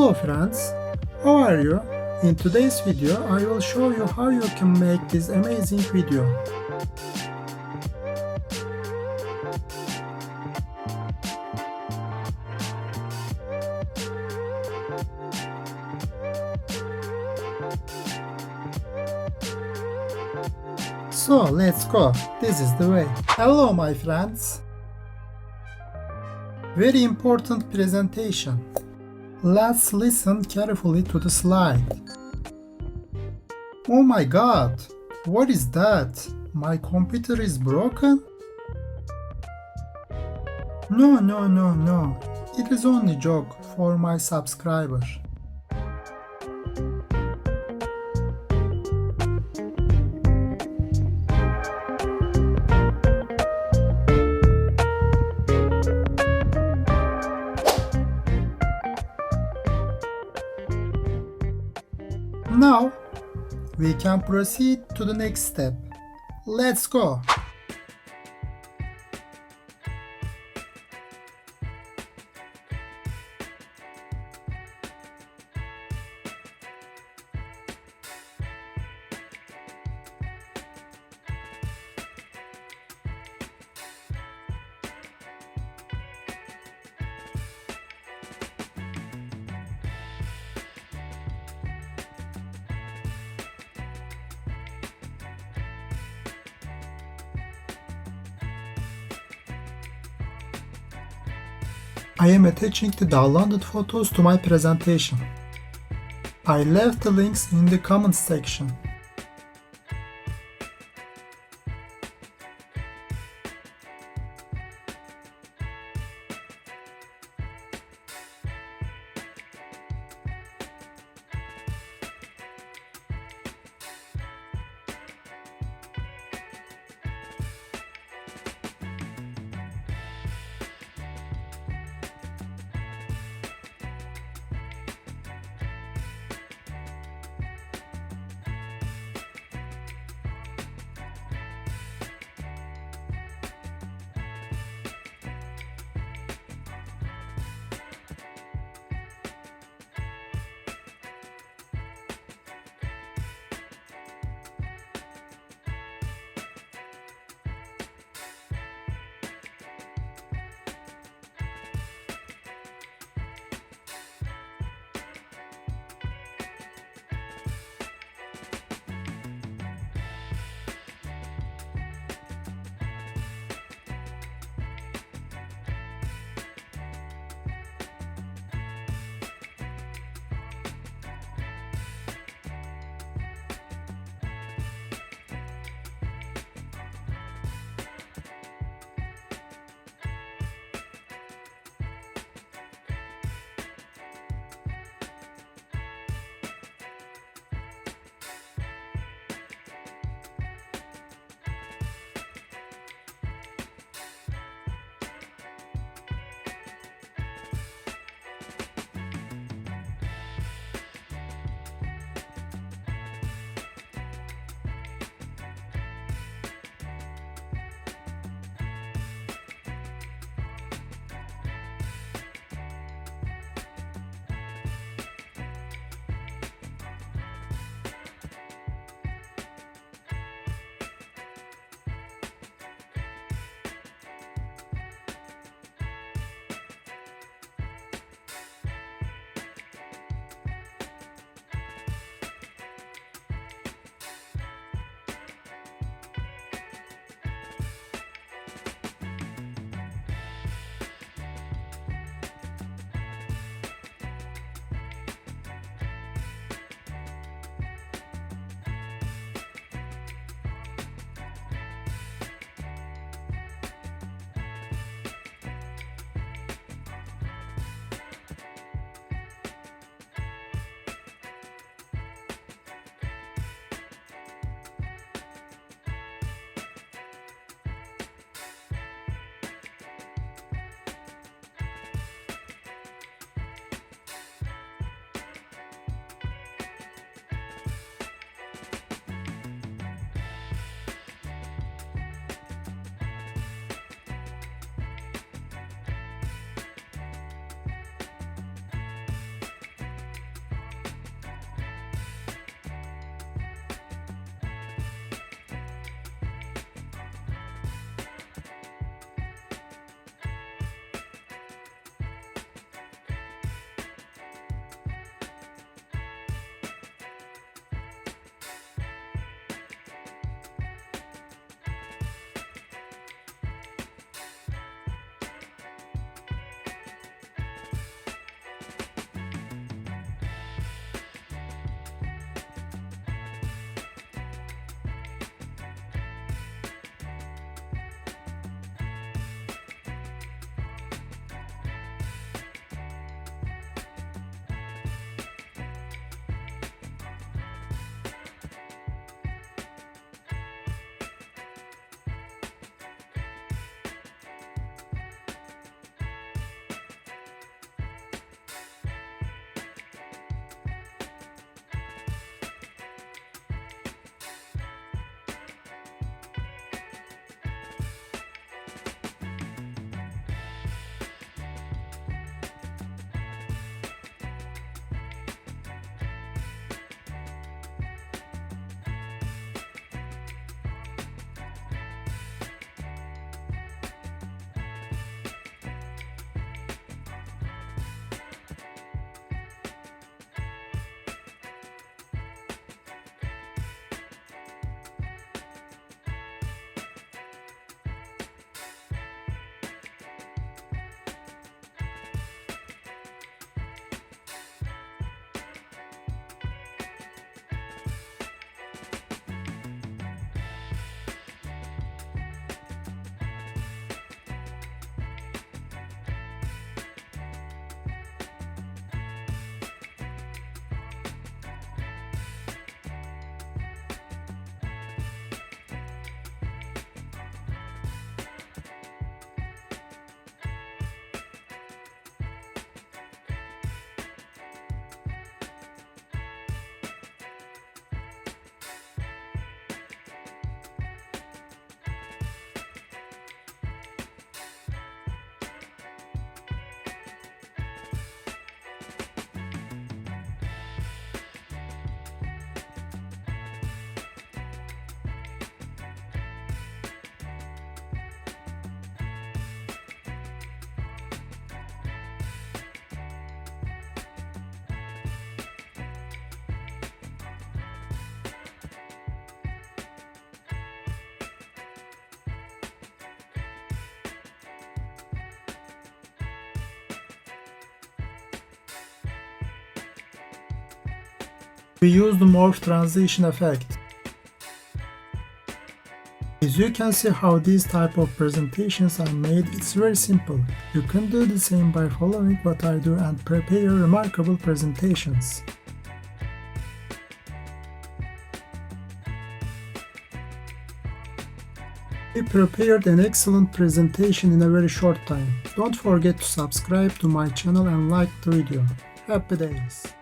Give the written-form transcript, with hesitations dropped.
Hello friends, how are you? In today's video, I will show you how you can make this amazing video. So let's go, this is the way. Hello my friends. Very important presentation. Let's listen carefully to the slide. Oh my god, what is that? My computer is broken? No. It is only joke for my subscriber. Now, we can proceed to the next step. Let's go! I am attaching the downloaded photos to my presentation. I left the links in the comments section. We use the morph transition effect. As you can see how these type of presentations are made, it's very simple. You can do the same by following what I do and prepare remarkable presentations. We prepared an excellent presentation in a very short time. Don't forget to subscribe to my channel and like the video. Happy days!